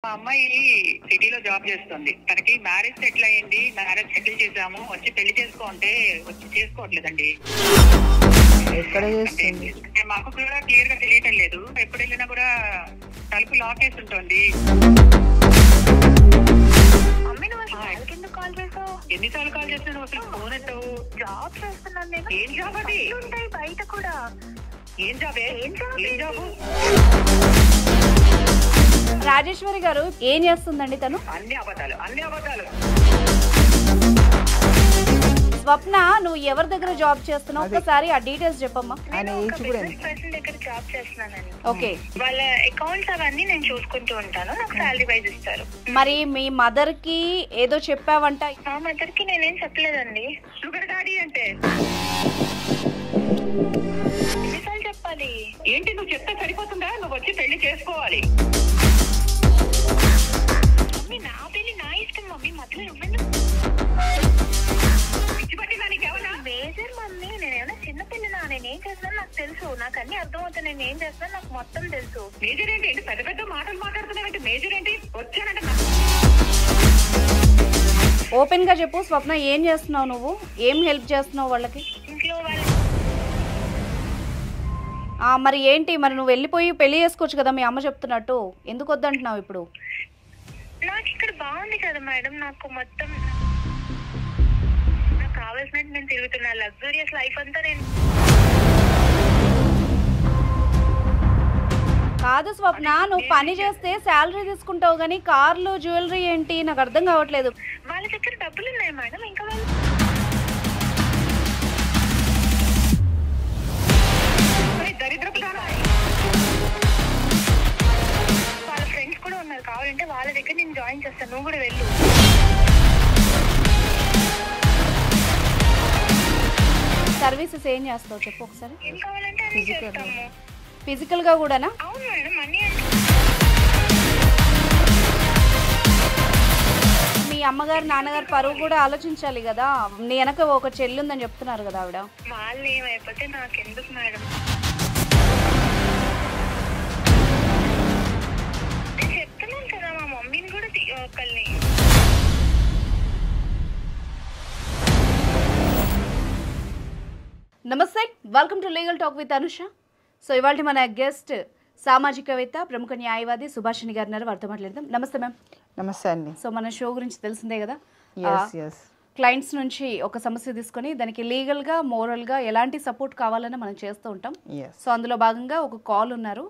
మా అమ్మాయి సిటీలో జాబ్ చేస్తుంది. తనకి మ్యారేజ్ సెటిల్ అయ్యింది. మ్యారేజ్ సెటిల్ చేసాము. వచ్చి పెళ్లి చేసుకో అంటే వచ్చి చేసుకోవట్లేదండి. ఎక్కడ చేస్తుంది? మాకు కూడా క్లియర్ గా తెలియటం లేదు. ఎప్పుడు వెళ్ళినా కూడా తలుపు లాక్ వేసి ఉంటుంది. ఎన్నిసార్లు కాల్ చేస్తున్నావు? అసలు ఫోన్ ఎట్టవు? జాబ్ చేస్తున్నాను నేను. ఏం జాబ్ అది? ఉంటాయి బయట కూడా. ఏం జాబే? ఏం జాబు? రాజేశ్వరి గారు ఏం చేస్తుందండి తను? అన్ని అబద్ధాలు. స్వప్న, నువ్వు ఎవరి దగ్గర జాబ్ చేస్తున్నావు? ఒకసారి ఆ డీటెయిల్స్ చెప్పమ్మా. నేను ఒక బిజినెస్ పర్సన్ దగ్గర జాబ్ చేస్తున్నానండి. ఓకే. వాళ్ళ అకౌంట్స్ అవన్నీ నేను చూసుకుంటూ ఉంటాను. నాకు శాలరీ వైజ్ ఇస్తారు. మరి మీ మదర్ కి ఏదో చెప్పావంట? మా మదర్ కి నేనేం చెప్పలేదండి. షుగర్ డాడీ అంటే ఎన్నిసార్లు చెప్పాలి? ఏంటి? నువ్వు చెప్తే సరిపోతుందా? నువ్వు వచ్చి పెళ్లి చేసుకోవాలి. మమ్మీ, నా పెళ్లి నా ఇష్టం మమ్మీ. మధ్యలో నువ్వెందుకు? మేజర్ మమ్మీ, నేనేమైనా చిన్న పిల్లనా? నేనేం చేస్తున్నాను నాకు తెలుసు. నాకు అన్ని అర్థమవుతాయి. నేను ఏం చేస్తున్నాను నాకు మొత్తం తెలుసు. మేజర్ ఏంటి? పెద్ద పెద్ద మాటలు మాట్లాడుతున్నావు. మేజర్ ఏంటి? వచ్చానంటే ఓపెన్ గా చెప్పు స్వప్న, ఏం చేస్తున్నావు నువ్వు? ఏం హెల్ప్ చేస్తున్నావు వాళ్ళకి? ఇంట్లో వాళ్ళు మరి ఏంటి, మరి నువ్వు వెళ్ళిపోయి పెళ్లి చేసుకోవచ్చు కదా మీ అమ్మ చెప్తున్నట్టు. ఎందుకు వద్దంటున్నావు ఇప్పుడు? నాకు ఇక్కడ బాగుంది కదా మేడం. నాకు మొత్తం నాకు కావాల్సినట్టు నేను తిరుగుతున్నా. లగ్జూరియస్ లైఫ్ అంతా నేను. కాదు స్వప్న, నువ్వు పని చేస్తే శాలరీ తీసుకుంటావు కానీ కార్లు జ్యువెలరీ ఏంటి? నాకు అర్థం కావట్లేదు. వాళ్ళ దగ్గర డబ్బులు ఉన్నాయి మేడం. ఇంకా వాళ్ళు వాళ్ళ ఫ్రెండ్స్ కూడా ఉన్నారు. కావాలంటే వాళ్ళ దగ్గర నేను జాయిన్ చేస్తాను. నువ్వు కూడా వెళ్ళు. సర్వీసెస్ ఏం చేస్తావు చెప్పు ఒకసారి. ఏం కావాలంటే అన్ని చేస్తాము. ఫిజికల్ గా కూడానా? అవును మేడం, అన్ని అంటే. మీ అమ్మగారు నాన్నగారు పరువు కూడా ఆలోచించాలి కదా. నీ వెనక ఒక చెల్లి ఉందని చెప్తున్నారు కదా ఆవిడ. వాళ్ళు ఏమైపోతే నాకెందుకు మేడం? నేను చెప్తున్నాను కదా మా మమ్మీని కూడా ఒకళ్ళని. నమస్తే, welcome to legal talk with Anusha. So ఇవాళ మన గెస్ట్ సామాజికవేత్త, ప్రముఖ న్యాయవాది సుభాషిణి గారు ఉన్నారు. వారితో మాట్లాడదాం. నమస్తే మ్యామ్. నమస్తే అండి. సో మన షో గురించి తెలిసిందే కదా. yes. క్లయింట్స్ నుంచి ఒక సమస్య తీసుకొని దానికి లీగల్గా మోరల్గా ఎలాంటి సపోర్ట్ కావాలని మనం చేస్తూ ఉంటాం. సో అందులో భాగంగా ఒక కాల్ ఉన్నారు.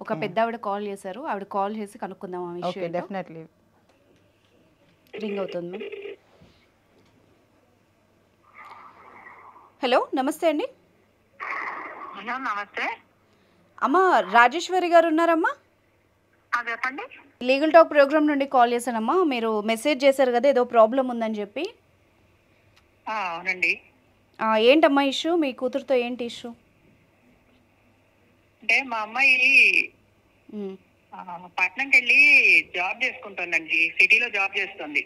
ఒక పెద్ద ఆవిడ కాల్ చేశారు. ఆవిడ కాల్ చేసి కనుక్కుందాం ఆ విషయం. డెఫినెట్లీ రింగ్ అవుతుంది మ్యామ్. హలో, నమస్తే అండి. నమస్తే అమ్మ, రాజేశ్వరి గారు ఉన్నారమ్మా? చెప్పండి. లీగల్ టాక్ ప్రోగ్రామ్ నుండి కాల్ చేశానమ్మా. మీరు మెసేజ్ చేశారు కదా ఏదో ప్రాబ్లం ఉందని చెప్పి. అవునండి. ఏంటమ్మా ఇష్యూ? మీ కూతురుతో ఏంటి ఇష్యూ? అంటే మా అమ్మాయి పట్నంకి వెళ్ళి జాబ్ చేసుకుంటుందండి. సిటీలో జాబ్ చేస్తుంది.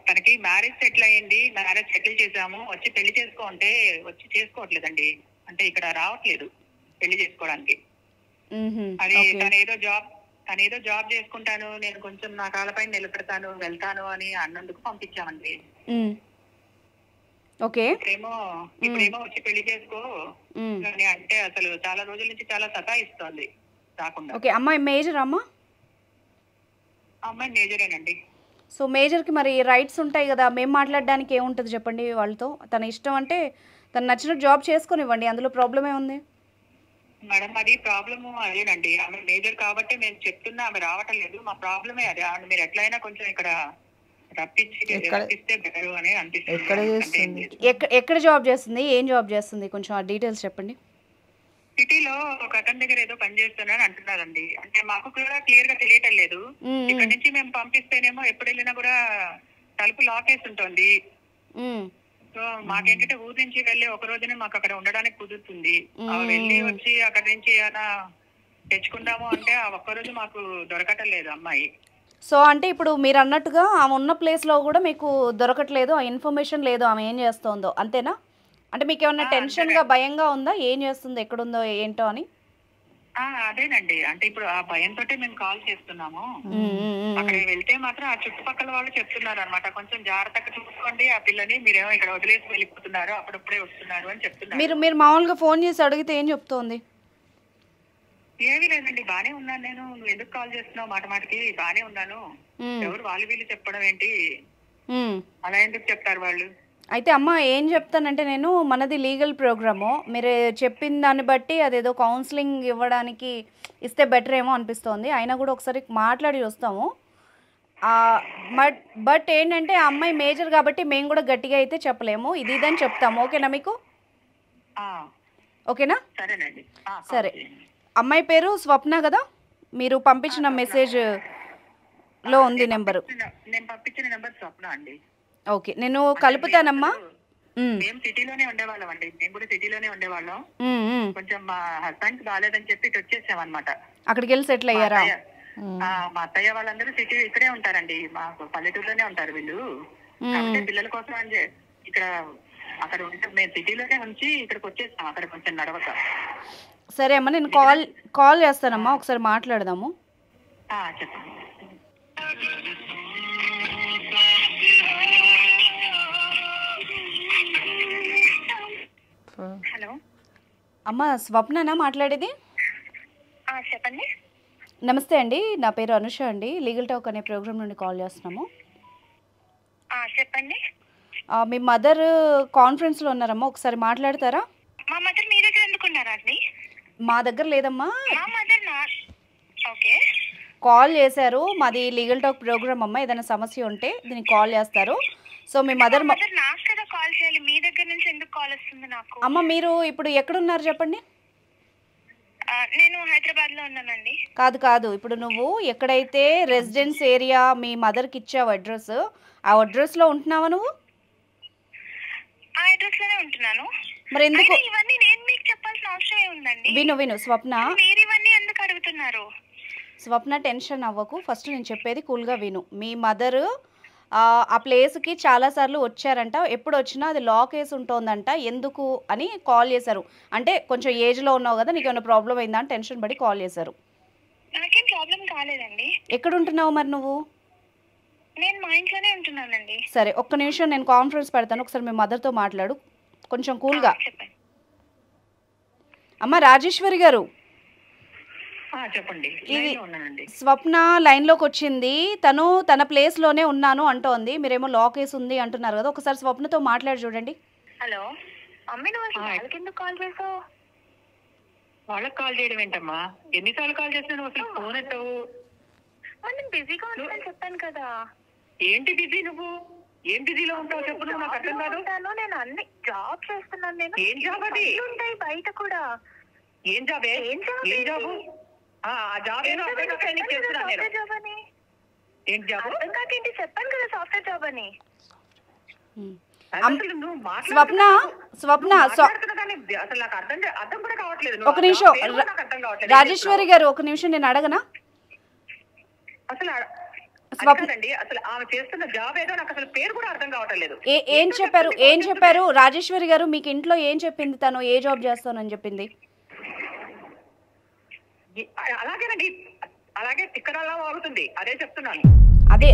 తనకి మ్యారేజ్ సెటిల్ అయ్యింది. మ్యారేజ్ సెటిల్ చేసాము. వచ్చి పెళ్లి చేసుకో అంటే వచ్చి చేసుకోవట్లేదండి. అంటే ఇక్కడ రావట్లేదు పెళ్లి చేసుకోవడానికి. అది తనేదో జాబ్ చేసుకుంటాను, నేను కొంచెం నా కాళ్ళపైన నిలబెడతాను, వెళ్తాను అని అన్నందుకు పంపించామండి. ఓకే. ఇప్పుడేమో వచ్చి పెళ్లి చేసుకో అని అంటే అసలు చాలా రోజుల నుంచి చాలా సతాయిస్తోంది రాకుండా. ఓకే. అమ్మాయి మేజర్ అమ్మా? అమ్మాయి మేజరేనండి. సో మేజర్కి మరి రైట్స్ ఉంటాయి కదా. మేము మాట్లాడడానికి ఏముంటుంది చెప్పండి వాళ్ళతో. తన ఇష్టం అంటే తను నచ్చినట్టు జాబ్ చేసుకునివ్వండి. అందులో ప్రాబ్లం ఏముంది మేడం? అది ప్రాబ్లము అదేనండి. ఆమె మేజర్ కాబట్టి మేము చెప్తున్నా ఆమె రావటం లేదు. మా ప్రాబ్లమే అదే. ఆమె మీరు ఎట్లయినా కొంచెం ఇక్కడ రప్పిస్తే బెటర్ అని అనిపిస్తుంది. ఎక్కడ జాబ్ చేస్తుంది? ఏం జాబ్ చేస్తుంది? కొంచెం ఆ డీటెయిల్స్ చెప్పండి. సిటీలో ఒక అతని దగ్గర ఏదో పని చేస్తున్నాను అంటున్నారండి. అంటే మాకు కూడా క్లియర్ గా తెలియటం లేదు. ఇక్కడ నుంచి మేము పంపిస్తేనేమో ఎప్పుడు వెళ్ళినా కూడా తలుపు లాక్ వేసి ఉంటుంది. సో మాకేంటంటే ఊరి నుంచి వెళ్ళి ఒక రోజునే మాకు అక్కడ ఉండడానికి కుదురుతుంది. వెళ్ళి వచ్చి అక్కడ నుంచి ఏమైనా తెచ్చుకుందాము అంటే ఆ ఒక్కరోజు మాకు దొరకటం లేదు అమ్మాయి. సో అంటే ఇప్పుడు మీరు అన్నట్టుగా ఆమె ఉన్న ప్లేస్లో కూడా మీకు దొరకట్లేదు, ఆ ఇన్ఫర్మేషన్ లేదు ఆమె ఏం చేస్తుందో, అంతేనా? అంటే మీకు ఏమన్నా టెన్షన్గా భయంగా ఉందా? ఏం చేస్తుందో, ఎక్కడుందో ఏంటో అని? అదేనండి, అంటే ఇప్పుడు ఆ భయంతో మేము కాల్ చేస్తున్నాము. అక్కడికి వెళ్తే మాత్రం ఆ చుట్టుపక్కల వాళ్ళు చెప్తున్నారు అనమాట, కొంచెం జాగ్రత్తగా చూసుకోండి ఆ పిల్లని, మీరేమో ఇక్కడ వదిలేసి వెళ్ళిపోతున్నారు, అప్పుడప్పుడే వస్తున్నారు అని చెప్తున్నారు. మీరు మామూలుగా ఫోన్ చేసి అడిగితే ఏం చెప్తోంది? ఏమీ లేదండి, బానే ఉన్నాను నేను, నువ్వు ఎందుకు కాల్ చేస్తున్నావు, మాటకి బానే ఉన్నాను, ఎవరు వాళ్ళు వీళ్ళు చెప్పడం ఏంటి, అలా ఎందుకు చెప్తారు వాళ్ళు? అయితే అమ్మ ఏం చెప్తానంటే, నేను మనది లీగల్ ప్రోగ్రాము, మీరు చెప్పిన దాన్ని బట్టి అదేదో కౌన్సిలింగ్ ఇవ్వడానికి ఇస్తే బెటర్ ఏమో అనిపిస్తోంది. అయినా కూడా ఒకసారి మాట్లాడి వస్తాము. బట్ ఏంటంటే ఆ అమ్మాయి మేజర్ కాబట్టి మేము కూడా గట్టిగా అయితే చెప్పలేము, ఇది ఇదని చెప్తాము. ఓకేనా మీకు? ఓకేనా? సరేనండి. సరే. అమ్మాయి పేరు స్వప్న కదా, మీరు పంపించిన మెసేజ్లో ఉంది నెంబరు. నేను పంపించిన నెంబర్ స్వప్న అండి. ఓకే, నేను కలుపుతానమ్మా. మేము సిటీలోనే ఉండేవాళ్ళం అండి, మేము కూడా సిటీలోనే ఉండేవాళ్ళం. కొంచెం మా హస్బెండ్ బాగాలేదని చెప్పి ఇటు వచ్చేసాం అనమాట. అక్కడికి వెళ్ళి సెటిల్ అయ్యారా? మా అత్తయ్య వాళ్ళందరూ సిటీ ఇక్కడే ఉంటారండి, మా పల్లెటూరులోనే ఉంటారు వీళ్ళు. కాబట్టి పిల్లల కోసం అని ఇక్కడ అక్కడ ఉంటే మేము సిటీలోనే ఉంచి ఇక్కడికి వచ్చేసాం, అక్కడ కొంచెం నడవక. సరే అమ్మా, నేను కాల్ చేస్తానమ్మా, ఒకసారి మాట్లాడదాము. చెప్పండి. హలో అమ్మ, స్వప్ననా మాట్లాడేది? చెప్పండి. నమస్తే అండి, నా పేరు అనుష అండి, లీగల్ టాక్ అనే ప్రోగ్రామ్ నుండి కాల్ చేస్తున్నాము. చెప్పండి. మీ మదర్ కాన్ఫరెన్స్లో ఉన్నారమ్మా, ఒకసారి మాట్లాడతారా? మా మదర్ మీ దగ్గర ఎందుకున్నారా అండి? మా దగ్గర లేదమ్మా, మా మదర్ ఓకే కాల్ చేశారు, మాది లీగల్ టాక్ ప్రోగ్రామ్ అమ్మ, ఏదైనా సమస్య ఉంటే దీనికి కాల్ చేస్తారు. సో మీ మదర్ నాకు కదా కాల్ చేయాలి, మీ దగ్గర నుంచి ఎందుకు కాల్ వస్తుంది నాకు? అమ్మ, మీరు ఇప్పుడు ఎక్కడున్నారు చెప్పండి? నేను హైదరాబాద్ లో ఉన్నానండి. కాదు, ఇప్పుడు నువ్వు ఎక్కడైతే రెసిడెన్స్ ఏరియా మీ మదర్కి ఇచ్చావు అడ్రస్, ఆ అడ్రస్లో ఉంటున్నావా నువ్వు? ఆ అడ్రస్ లోనే ఉంటున్నాను. మరి ఎందుకు ఇవన్నీ నేను మీకు చెప్పాల్సిన అవసరం ఏముందండి? విను స్వప్న, మీరు ఇవన్నీ ఎందుకు అడుగుతున్నారు? స్వప్న టెన్షన్ అవ్వకు, ఫస్ట్ నేను చెప్పేది కూల్గా విను. మీ మదర్ ఆ ప్లేస్కి చాలాసార్లు వచ్చారంట, ఎప్పుడు వచ్చినా అది లాక్ వేసి ఉంటుందంట, ఎందుకు అని కాల్ చేశారు. అంటే కొంచెం ఏజ్లో ఉన్నావు కదా, నీకు ఏమైనా ప్రాబ్లం అయిందా అని టెన్షన్ పడి కాల్ చేశారు. నాకేం ప్రాబ్లం కాలేదండి. ఎక్కడ ఉంటున్నావు మరి నువ్వు? నేను మా ఇంట్లోనే ఉంటున్నానండి. సరే, ఒక్క నిమిషం నేను కాన్ఫరెన్స్ పెడతాను, ఒకసారి మీ మదర్తో మాట్లాడు కొంచెం కూల్గా. అమ్మ రాజేశ్వరి గారు, చెప్పండి. స్వప్న లైన్లోకి వచ్చింది, తను తన ప్లేస్లోనే ఉన్నాను అంటోంది, మీరేమో లాక్ వేసి ఉంది అంటున్నారు కదా, ఒకసారి స్వప్నతో మాట్లాడి చూడండి. హలో మమ్మీ, నువ్వు వాళ్ళకి ఎందుకు కాల్ చేసావు? వాళ్ళకి కాల్ చేయడం ఏంటమ్మా, ఎన్నిసార్లు కాల్ చేస్తున్నావు, అసలు ఫోన్ ఎత్తవు. నేను బిజీగా ఉంటానని చెప్పాను కదా. ఏంటి బిజీ, నువ్వు ఏం బిజీలో ఉంటావు చెప్పు, నువ్వు నాకు అర్థం కాదు. నేను అన్ని జాబ్ చేస్తున్నాను. నేను ఏం జాబ్ అది? ఉంటాయి బయట కూడా. ఏం జాబ్? ఏం జాబ్? ఆ జాబ్ ఏదో అర్థం కాక నీకు చేస్తున్నాను నేను. జాబ్ అని ఏంటి జాబ్? అర్థం కాకేంటి చెప్పాను కదా, సాఫ్ట్వేర్ జాబ్ అని. స్వప్న అసలు నాకు అర్థం కూడా కావట్లేదు. ఒక నిమిషం రాజేశ్వరి గారు, ఒక నిమిషం నేను అడగనా? అసలు అసలు ఆమె చేస్తున్న జాబ్ ఏదో నాకు అసలు పేరు కూడా అర్థం కావట్లేదు. ఏం చెప్పారు రాజేశ్వరి గారు మీకు ఇంట్లో? ఏం చెప్పింది తను? ఏ జాబ్ చేస్తానని చెప్పింది? అలాగేనండి, అలాగే తిక్కడల్లా వాగుతుంది, అదే చెప్తున్నాను. అదే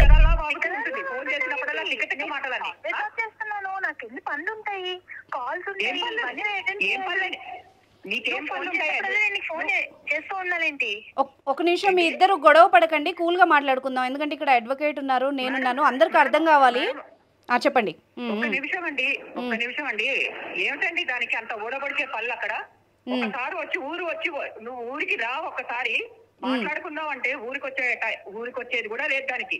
ఫోన్ చేసినప్పుడల్లా టికెట్ మాటలని చేస్తున్నాను, నాకు ఎన్ని పనులు ఉంటాయి, కాల్స్ ఉంటాయి. ఏం పనులు? నీకేం పనులు ఫోన్ చేస్తూ ఉండాలేంటి? ఒక నిమిషం, మీ ఇద్దరు గొడవ పడకండి, కూల్ గా మాట్లాడుకుందాం, ఎందుకంటే ఇక్కడ అడ్వకేట్ ఉన్నారు, నేనున్నాను, అందరికి అర్థం కావాలి. చెప్పండి. ఒక్క నిమిషం అండి, ఏమిటండి దానికి అంత ఊడబడిచే పళ్ళు? అక్కడ ఒకసారి వచ్చి నువ్వు ఊరికి రా, ఒక్కసారి మాట్లాడుకుందాం అంటే ఊరికొచ్చేది కూడా లేదు దానికి.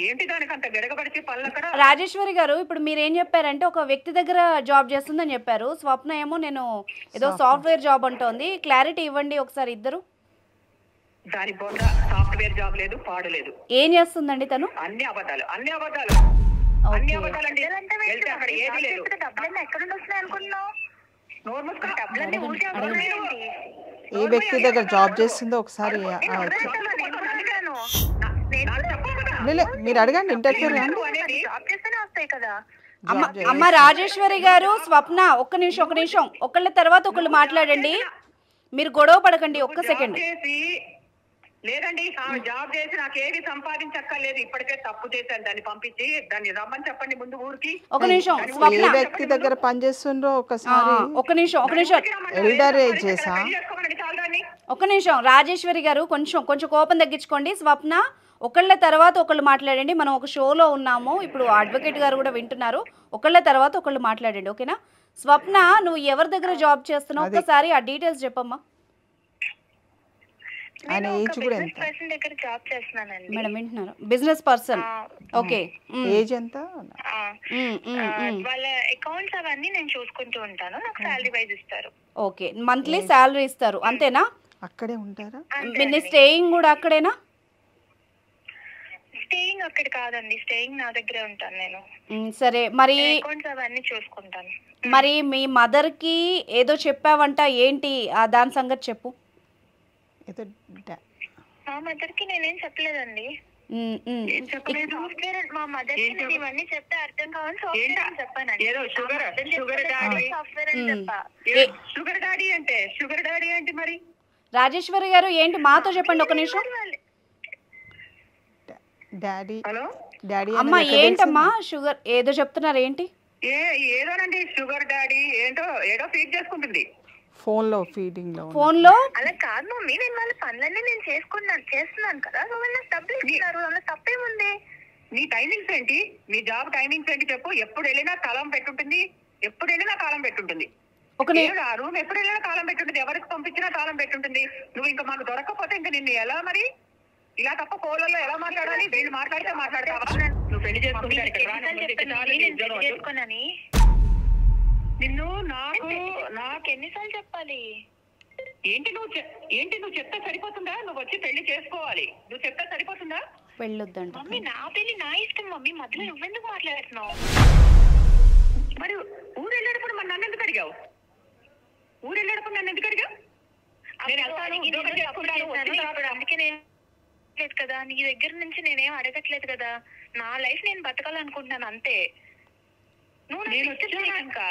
ఏంటి దానికి అంత గడగబడిచే పళ్ళు అక్కడ? రాజేశ్వరి గారు, ఇప్పుడు మీరు ఏం చెప్పారంటే ఒక వ్యక్తి దగ్గర జాబ్ చేస్తుందని చెప్పారు, స్వప్న ఏమో నేను ఏదో సాఫ్ట్వేర్ జాబ్ అంటోంది, క్లారిటీ ఇవ్వండి ఒకసారి ఇద్దరు. దాని బొంద సాఫ్ట్వేర్ జాబ్ లేదు, పాడు లేదు. ఏం చేస్తుందండి తను? అన్ని అబద్ధాలు అండి. అక్కడ ఏది లేదు. డబ్బులన్నీ ఎక్కడ వస్తున్నాయి అనుకుంటున్నావు? ఏ వ్యక్తి దగ్గర జాబ్ చేస్తుందో ఒకసారి మీరు అడగండి, ఇంటర్ఫియర్ అమ్మ రాజేశ్వరి గారు, స్వప్న ఒక్క నిమిషం, ఒకళ్ళ తర్వాత ఒకళ్ళు మాట్లాడండి. మీరు గొడవ పడకండి, ఒక్క సెకండ్. లేదండి, ఆమె జాబ్ చేసి నాకు ఏది సంపాదించక్కర్లేదు. ఇప్పటికే తప్పు చేశాను, దాన్ని పంపించి దాన్ని రమ్మని చెప్పండి ముందు ఊరికి. ఒక నిమిషం, ఏ వ్యక్తి దగ్గర పనిచేస్తుండ్రో ఒకసారి. ఒక నిమిషం ఎల్డర్ ఏజ్ చేసా. ఒక నిమిషం రాజేశ్వరి గారు, కొంచెం కోపం తగ్గించుకోండి. స్వప్న, ఒకళ్ళ తర్వాత ఒకళ్ళు మాట్లాడండి. మనం ఒక షోలో ఉన్నాము, ఇప్పుడు అడ్వకేట్ గారు కూడా వింటున్నారు. ఒకళ్ళ తర్వాత ఒకళ్ళు మాట్లాడండి, ఓకేనా? స్వప్న, నువ్వు ఎవరి దగ్గర జాబ్ చేస్తున్నావు ఒక్కసారి ఆ డీటెయిల్స్ చెప్పమ్మా. ఆయన ఏజ్ కూడా ఎంత? దగ్గర జాబ్ చేస్తున్నానండి మేడం వింటున్నారు? Business person, okay. ఏజ్ ఎంత? వాళ్ళ అకౌంట్స్ అవన్నీ నేను చూసుకుంటూ ఉంటాను, నాకు శాలరీ వైజ్ ఇస్తారు. ఓకే, మంత్లీ శాలరీ ఇస్తారు, అంతేనా? అక్కడే ఉంటారా? మీ స్టేయింగ్ కూడా అక్కడేనా? స్టేయింగ్ అక్కడ కాదండి, స్టేయింగ్ నా దగ్గరే ఉంటాను నేను. సరే, మరి అకౌంట్స్ అవన్నీ చూసుకుంటాను. మరి మీ మదర్ కి ఏదో చెప్పావంట, ఏంటి దాని సంగతి చెప్పు. మా మదర్ కి నేనేం చెప్పలేదండి. సాఫ్ట్వేర్ మా మదర్ కి నేను ఇవన్నీ చెప్తే అర్థం కావాలి సాఫ్ట్వేర్ చెప్పానండి. సాఫ్ట్వేర్ అని చెప్పా. షుగర్ డాడీ అంటే మరి రాజేశ్వరి గారు ఏంటి మాతో చెప్పండి ఒక నిమిషం. డాడీ హలో డాడీ అమ్మా ఏంటమ్మా షుగర్ ఏదో చెప్తున్నారు ఏంటి? ఏదోనండి షుగర్ డాడీ ఏదో ఫీడ్ చేసుకుంటుంది ఫోన్ లో, ఫీడింగ్ లో. ఫోన్ లో అలా కాదు మమ్మీ, నేను వాళ్ళ పనులన్నీ నేను చేస్తున్నాను కదా, వాళ్ళు డబ్బులు ఇస్తున్నారు, అలా తప్పేముంది? నీ టైమింగ్స్ ఏంటి? నీ జాబ్ టైమింగ్స్ ఏంటి చెప్పు. ఎప్పుడు వెళ్ళినా కాలం పెట్టుంటుంది, ఒక ఆ రూమ్ ఎప్పుడు వెళ్ళినా కాలం పెట్టుంటుంది, ఎవరికి పంపించినా కాలం పెట్టుంటుంది. నువ్వు ఇంకా మాకు దొరకకపోతే ఇంకా నిన్ను ఎలా మరి ఇలా తప్ప ఫోన్లలో ఎలా మాట్లాడాలి? వీళ్ళు మాట్లాడితే మాట్లాడతావా? నువ్వు పెళ్లి చేసుకోనని నిన్ను నాకు ఎన్నిసార్లు చెప్పాలి? ఏంటి నువ్వు చెప్తే సరిపోతుందా? నువ్వు వచ్చి పెళ్లి చేసుకోవాలి, నువ్వు చెప్తే సరిపోతుందా? పెళ్ళొద్దంట మమ్మీ, నా పెళ్లి నా ఇష్టం మమ్మీ, మధ్యలో నువ్వెందుకు మాట్లాడుతున్నావు? మరి ఊరు వెళ్ళేటప్పుడు మరి నన్ను ఎందుకు అడిగావు? అందుకే నేను లేదు కదా, నీ దగ్గర నుంచి నేనేం అడగట్లేదు కదా, నా లైఫ్ నేను బతకాలనుకుంటున్నాను అంతే. నువ్వు ఇంకా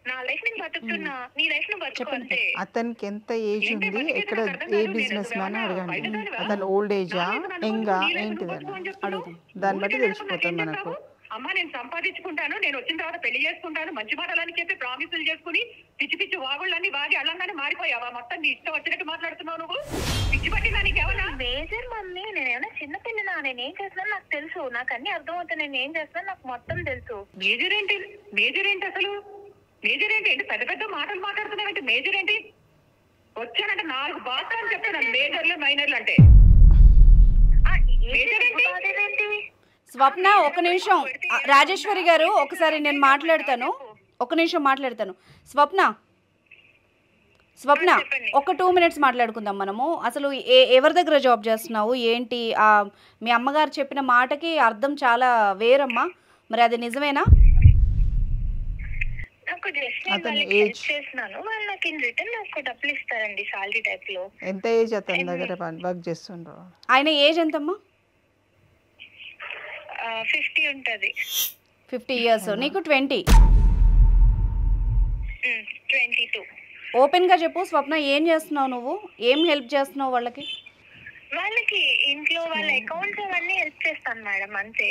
నా లైఫ్ నేను బతుకుతున్నా, నీ లైఫ్ నువ్వు బతుకు అంతే. అతనికి ఎంత ఏజ్ ఉంది, ఎక్కడ ఏ బిజినెస్ మ్యాన్ అడగండి. అతను ఓల్డ్ ఏజా యంగా ఏంటిదని అడుగుతాం, దాన్ని బట్టి తెలిసిపోతుంది మనకు. అమ్మా నేను సంపాదించుకుంటాను, నేను వచ్చిన తర్వాత పెళ్లి చేసుకుంటాను, మంచి మాటలని చెప్పి ప్రామిసులు చేసుకుని పిచ్చి పిచ్చి వాగుళ్ళన్నీ వాగి అల్లంగానే మారిపోయావా? మొత్తం నీ ఇష్టం వచ్చినట్టు మాట్లాడుతున్నావు నువ్వు. పిచ్చి పట్టిందా నీకేమన్నా? మేజర్ మమ్మీ, నేనేమన్నా చిన్న పిల్లనా? నేనేం చేస్తున్నాను నాకు తెలుసు, నాకు అన్ని అర్థమవుతాయి, నేను ఏం చేస్తున్నాను నాకు మొత్తం తెలుసు. మేజర్ ఏంటి అసలు? మేజర్ ఏంటి? పెద్ద పెద్ద మాటలు మాట్లాడుతున్నావు. మేజర్ ఏంటి? వచ్చానంటే 4 బాగా అని చెప్తాను. మేజర్లు మైనర్లు అంటే స్వప్న ఒక నిమిషం, రాజేశ్వరి గారు ఒకసారి నేను మాట్లాడతాను, ఒక నిమిషం మాట్లాడతాను. స్వప్న ఒక 2 minutes మాట్లాడుకుందాం మనము. అసలు ఎవరి దగ్గర జాబ్ చేస్తున్నావు ఏంటి? మీ అమ్మగారు చెప్పిన మాటకి అర్థం చాలా వేరమ్మా, మరి అది నిజమేనా? నాకు జస్ట్ హెల్ప్ చేస్తున్నాను, వాళ్ళు నాకు ఇన్ రిటర్న్ నాకు డబ్బులు ఇస్తారండి సాలరీ టైప్ లో. ఎంత ఏజ్ అతని దగ్గర వర్క్ చేస్తుండ్రో? ఆయన ఏజ్ ఎంతమ్మా? 50 ఉంటది. 50 years. నీకు 20? 22. ఓపెన్ గా చెప్పు స్వప్న, ఏం చేస్తున్నావు నువ్వు? ఏం హెల్ప్ చేస్తున్నావు వాళ్ళకి? ఇంట్లో వాళ్ళ అకౌంట్స్ అవన్నీ హెల్ప్ చేస్తాను మేడం అంతే.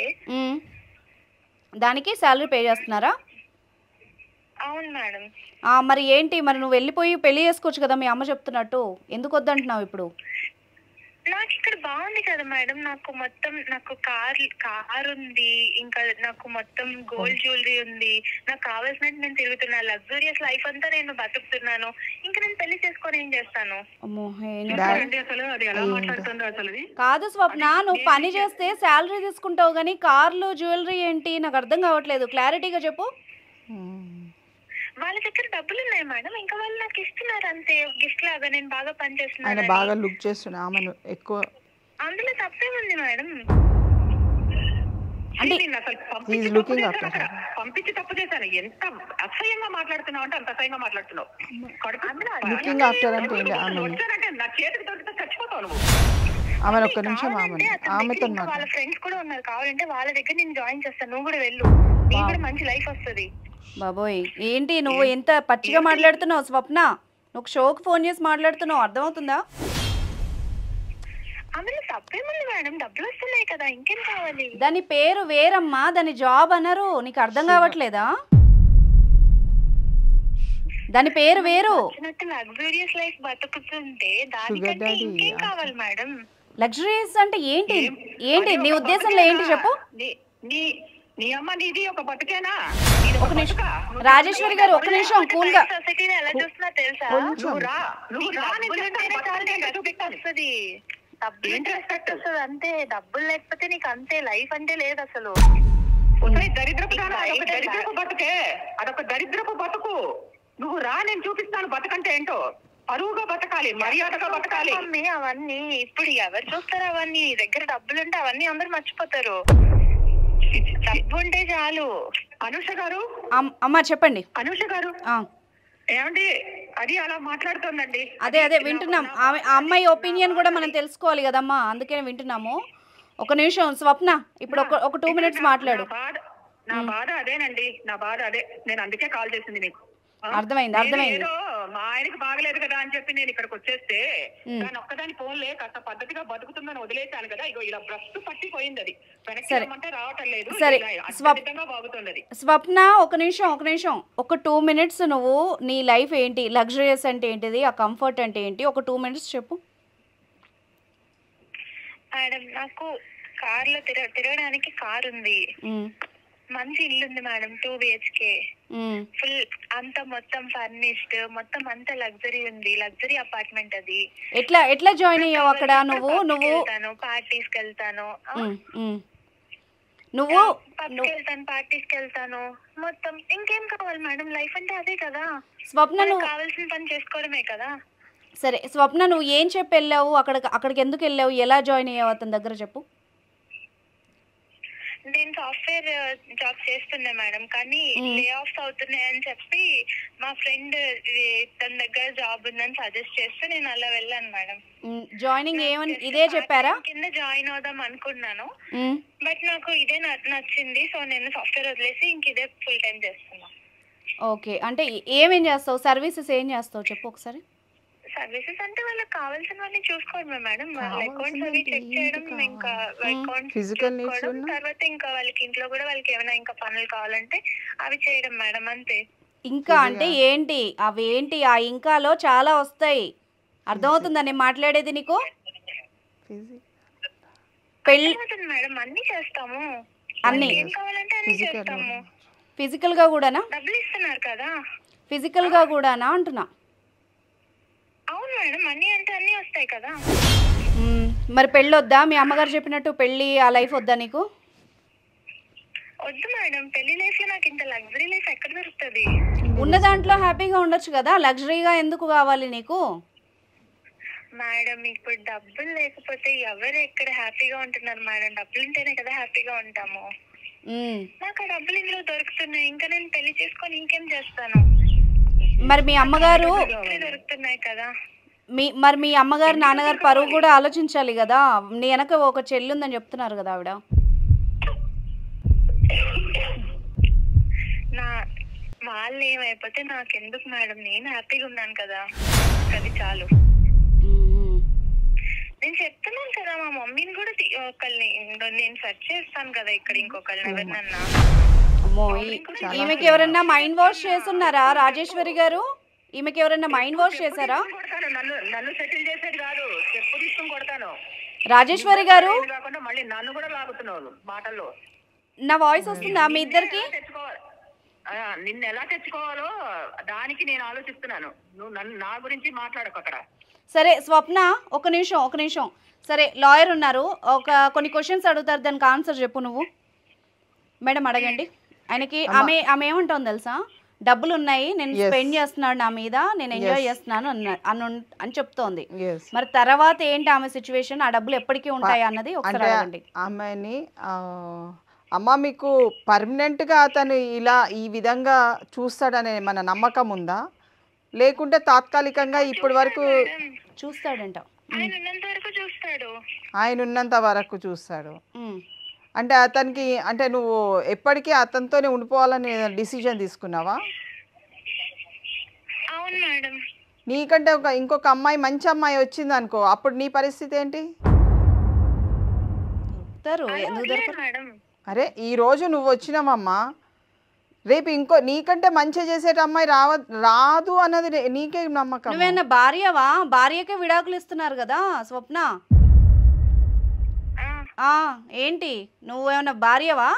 దానికి శాలరీ పే చేస్తున్నారా? అవును మేడం. మరి ఏంటి, మరి నువ్వు వెళ్ళిపోయి పెళ్లి చేసుకోవచ్చు కదా మీ అమ్మ చెప్తున్నట్టు, ఎందుకు వద్దంటున్నావు ఇప్పుడు? నాకు ఇక్కడ బాగుంది కదా మేడం, నాకు కార్ ఉంది, ఇంకా నాకు మొత్తం గోల్డ్ జ్యువెలరీ ఉంది, నాకు కావాల్సినట్టు నేను తిరుగుతున్నా, లగ్జూరియస్ లైఫ్ అంతా నేను బతుకుతున్నాను. ఇంకా నేను పెళ్లి చేసుకొని ఏం చేస్తాను? కాదు స్వప్న, నువ్వు పని చేస్తే శాలరీ తీసుకుంటావు కానీ కార్లు జ్యువెలరీ ఏంటి? నాకు అర్థం కావట్లేదు, క్లారిటీగా చెప్పు. వాళ్ళ దగ్గర డబ్బులు ఉన్నాయి మేడం, ఇంకా వాళ్ళు నాకు ఇస్తున్నారు అంతే, గిఫ్ట్ లాగా. నేను బాగా పని చేస్తున్నాను, ఆయన బాగా లుక్ చేస్తున్నా, ఆమెను ఎక్కువ. అందులో తప్పేముంది మేడం? అంటే పంపించి తప్పు చేశాను. ఎంత అసహ్యంగా మాట్లాడుతున్నావు అంటే అంత అసహ్యంగా మాట్లాడుతున్నావు. లుకింగ్ ఆఫ్టర్ అంటే వచ్చానంటే నా చేతికి దొరికితే చచ్చిపోతావు నువ్వు. ఆమె ఒక్క నిమిషం, ఆమెతో వాళ్ళ ఫ్రెండ్స్ కూడా ఉన్నారు, కావాలంటే వాళ్ళ దగ్గర నేను జాయిన్ చేస్తాను, నువ్వు కూడా వెళ్ళు, నీకు కూడా మంచి లైఫ్ వస్తుంది. బాబోయ్ ఏంటి నువ్వు ఎంత పచ్చిగా మాట్లాడుతున్నావు స్వప్న? నువ్వు షోకి ఫోన్ చేసి మాట్లాడుతున్నావు, అర్థమవుతుందా? అందులో తప్పేముంది మేడం, డబ్బులు వస్తున్నాయి కదా, ఇంకేం కావాలి? దాని పేరు వేరమ్మా, దాని జాబ్ అనరు, నీకు అర్థం కావట్లేదా? దాని పేరు వేరు. లగ్జూరియస్ లైఫ్ బతుకుతుంటే దానికంటే ఇంకేం కావాలి మేడం? లగ్జరీస్ అంటే ఏంటి? ఏంటి నీ ఉద్దేశంలో ఏంటి చెప్పు? నీ అమ్మ నీది ఒక బతుకేనా? ఒక నిమిషం రాజేశ్వరి గారు, ఒక నిమిషం కూల్ గా. సొసైటీని ఎలా చూస్తున్నా తెలుసా? అంతే, డబ్బులు లేకపోతే నీకు అంతే, లైఫ్ అంటే లేదు అసలు. దరిద్రపు బతుకే, అదొక దరిద్రపు బతుకు. నువ్వు రా, నేను చూపిస్తాను బతుకంటే ఏంటో. పరువుగా బతకాలి, మర్యాదగా బతకాలి. అవన్నీ ఇప్పుడు ఎవరు చూస్తారు? అవన్నీ దగ్గర డబ్బులుంటే అవన్నీ అందరు మర్చిపోతారు. డబ్బు ఉంటే చాలు. అనూష గారు, అమ్మా చెప్పండి. అనూష గారు ఏమండి, అది అలా మాట్లాడుతోందండి. అదే వింటున్నాం. ఆ అమ్మాయి ఒపీనియన్ కూడా మనం తెలుసుకోవాలి కదమ్మా, అందుకే వింటున్నాము. ఒక నిమిషం స్వప్న, ఇప్పుడు ఒక 2 minutes మాట్లాడు. నా బాధ అదేనండి, నా బాధ అదే. నేను అందుకే కాల్ చేసింది మీకు. అర్థమైంది. ఏదో మా ఆయనకి బాగలేదు కదా అని చెప్పి నేను ఇక్కడికి వచ్చేస్తే దాని ఒక్కదాని ఫోన్లే కాస్త పద్ధతిగా బతుకుతుందని వదిలేశాను కదా. ఇగో ఇలా బ్రష్ పట్టిపోయింది, అది వెనక్కి రావటం లేదు. సరే బాగుతుంది. స్వప్న ఒక నిమిషం, ఒక 2 minutes నువ్వు నీ లైఫ్ ఏంటి, లగ్జరియస్ అంటే ఏంటిది, ఆ కంఫర్ట్ అంటే ఏంటి, ఒక 2 minutes చెప్పు. మేడం నాకు కార్లో తిరగడానికి కార్ ఉంది, మంచి ఇల్లు ఉంది మేడం, 2 BHK, ఫుల్ అంతా మొత్తం ఫర్నిష్డ్, మొత్తం అంతా లగ్జరీ ఉంది, లగ్జరీ అపార్ట్మెంట్ అది. ఎట్లా జాయిన్ అయ్యావు అక్కడ? నువ్వు పార్టీస్కి వెళ్తాను, పార్టీస్కి వెళ్తాను, మొత్తం ఇంకేం కావాలి మేడం? లైఫ్ అంటే అదే కదా. స్వప్న, నువ్వు కావాల్సిన పని చేసుకోవడమే కదా. సరే స్వప్న, నువ్వు ఏం చెప్పి వెళ్ళావు అక్కడికి ఎందుకు వెళ్ళావు, ఎలా జాయిన్ అయ్యావు అతని దగ్గర చెప్పు. నేను సాఫ్ట్వేర్ జాబ్ చేస్తున్నా మేడం, కానీ లే ఆఫ్స్ అవుతున్నాయి అని చెప్పి మా ఫ్రెండ్ తన దగ్గర జాబ్ ఉందని సజెస్ట్ చేస్తే నేను అలా వెళ్ళాను మేడం. జాయినింగ్ ఏమని ఇదే చెప్పారా? కింద జాయిన్ అవుదాం అనుకున్నాను, బట్ నాకు ఇదే నచ్చింది, సో నేను సాఫ్ట్వేర్ వదిలేసి ఇంక ఇదే ఫుల్ టైం చేస్తున్నా. ఓకే, అంటే ఏమేం చేస్తావు, సర్వీసెస్ ఏం చేస్తావు చెప్పు ఒకసారి. సర్వీసెస్ అంటే వాళ్ళకి కావాల్సినవన్నీ చూసుకోవడమే మేడం, వాళ్ళ అకౌంట్స్ అవి చెక్ చేయడం, ఇంకా అకౌంట్స్ చూసుకోవడం, తర్వాత ఇంకా వాళ్ళకి ఇంట్లో కూడా వాళ్ళకి ఏమైనా ఇంకా పనులు కావాలంటే అవి చేయడం మేడం, అంతే. ఇంకా అంటే ఏంటి అవేంటి? ఆ ఇంకాలో చాలా వస్తాయి, అర్థమవుతుందా నేను మాట్లాడేది నీకు? పెళ్ళి మేడం అన్ని చేస్తాము, అన్ని ఏం కావాలంటే అన్ని చేస్తాము. ఫిజికల్ గా కూడానా? డబ్బులు ఇస్తున్నారు కదా. ఫిజికల్ గా కూడానా అంటున్నా. అవును మేడం, అన్ని అంటే అన్ని వస్తాయి కదా. మరి పెళ్ళి వద్దా? మీ అమ్మగారు చెప్పినట్టు పెళ్ళి ఆ లైఫ్ వద్దా నీకు? వద్దు మేడం, పెళ్లి లైఫ్ లో నాకు ఇంత లగ్జరీ లైఫ్ ఎక్కడ దొరుకుతుంది? ఉన్న దాంట్లో హ్యాపీగా ఉండొచ్చు కదా, లగ్జరీగా ఎందుకు కావాలి నీకు? మేడం ఇప్పుడు డబ్బులు లేకపోతే ఎవరు ఎక్కడ హ్యాపీగా ఉంటున్నారు మేడం? డబ్బులు ఉంటేనే కదా హ్యాపీగా ఉంటాము. నాకు ఆ డబ్బులు ఇందులో దొరుకుతున్నాయి, ఇంకా నేను పెళ్లి చేసుకొని ఇంకేం చేస్తాను? మరి మీ అమ్మగారు దొరుకుతున్నాయి కదా. మరి మీ అమ్మగారు నాన్నగారు పరువు కూడా ఆలోచించాలి కదా. నీ వెనక ఒక చెల్లి ఉందని చెప్తున్నారు కదా ఆవిడ. వాళ్ళు ఏమైపోతే నాకెందుకు మేడం, నేను హ్యాపీగా ఉన్నాను కదా, అది చాలు. నేను చెప్తున్నాను కదా, మా మమ్మీని కూడా ఒకళ్ళని నేను సెర్చ్ చేస్తాను కదా ఇక్కడ, ఇంకొకళ్ళని ఎవరినన్నా. ఈమెకి ఎవరన్నా మైండ్ వాష్ చేస్తున్నారా రాజేశ్వరి గారు? ఈమెకి ఎవరన్నా మైండ్ వాష్ చేశారా? నన్ను సెటిల్ చేసేది కాదు, చెప్పు తీసుకుని కొడతాను. రాజేశ్వరి గారు మళ్ళీ నన్ను కూడా లాగుతున్నావు మాటల్లో. నా వాయిస్ వస్తుందా మీ ఇద్దరికి? నిన్ను ఎలా తెచ్చుకోవాలో దానికి నేను ఆలోచిస్తున్నాను, నువ్వు నా గురించి మాట్లాడకు అక్కడ. సరే స్వప్న, ఒక నిమిషం. సరే లాయర్ ఉన్నారు, కొన్ని క్వశ్చన్స్ అడుగుతారు, దానికి ఆన్సర్ చెప్పు నువ్వు. మేడం అడగండి ఆయనకి. ఆమె ఏమంటావు తెలుసా, డబ్బులు ఉన్నాయి, నేను స్పెండ్ చేస్తున్నాడు నా మీద, నేను ఎంజాయ్ చేస్తున్నాను అని చెప్తోంది. మరి తర్వాత ఏంటి ఆమె సిచ్యువేషన్, ఆ డబ్బులు ఎప్పటికీ ఉంటాయి అన్నది ఒకసారి అడగండి ఆమెని. అమ్మ, మీకు పర్మనెంట్గా అతను ఇలా ఈ విధంగా చూస్తాడనే మన నమ్మకం ఉందా, లేకుంటే తాత్కాలికంగా ఇప్పటి వరకు చూస్తాడంట? ఆయన ఉన్నంత వరకు చూస్తాడు. అంటే అతనికి, అంటే నువ్వు ఎప్పటికీ అతనితోనే ఉండిపోవాలని డిసిజన్ తీసుకున్నావా? అవును మేడం. నీకంటే ఇంకొక అమ్మాయి మంచి అమ్మాయి వచ్చింది అనుకో, అప్పుడు నీ పరిస్థితి ఏంటి? మేడం అరే ఈ రోజు నువ్వు వచ్చినావమ్మా, రేపు నీకంటే మంచి చేసేట అమ్మాయి రాదు అన్నది నీకే నమ్మకం. నువ్వేనా భార్యవా? భార్యకే విడాకులు ఇస్తున్నారు కదా స్వప్న. ఏంటి నువ్వేమన్నా భార్యవా?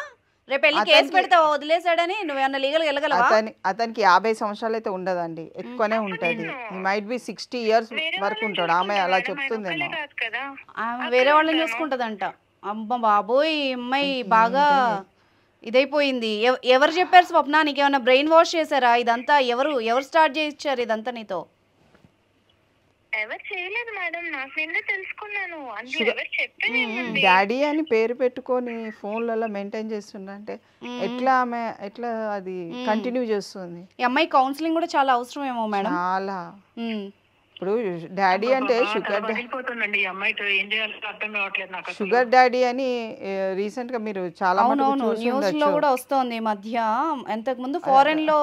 రేపు వెళ్ళి కేసు పెడతావా వదిలేసాడని? నువ్వేమన్నా లీగల్ వెళ్ళగలవా? అతనికి 50 సంవత్సరాలు అయితే ఉండదండి, ఎక్కువనే ఉంటది. మైట్ బి 60 years వరకు ఉంటాడు. ఆమె అలా చెప్తుందేమో. ఆమె వేరే వాళ్ళని చూసుకుంటదంట. అమ్మ బాబోయ్, అమ్మాయి బాగా ఇదైపోయింది. ఎవరు చెప్పారు స్వప్న? నీకేమన్నా బ్రెయిన్ వాష్ చేశారా? ఇదంతా ఎవరు స్టార్ట్ చేయించారు ఇదంతా నీతో? ఎవరు చేయలేదు మేడం, నాకు నిన్నే తెలుసుకున్నాను. ఎవరు చెప్పారు? డాడీ అని పేరు పెట్టుకొని ఫోన్లలో మెయింటైన్ చేస్తుండే ఎట్లా ఆమె ఎట్లా అది కంటిన్యూ చేస్తుంది? ఈ అమ్మాయి కౌన్సిలింగ్ కూడా చాలా అవసరమేమో మేడం. చాలా. ఇప్పుడు డాడీ అంటే షుగర్ డాడీ అని రీసెంట్ గా మీరు చాలా న్యూస్ లో కూడా వస్తోంది మధ్య. ఎంతకు ముందు ఫారెన్ లో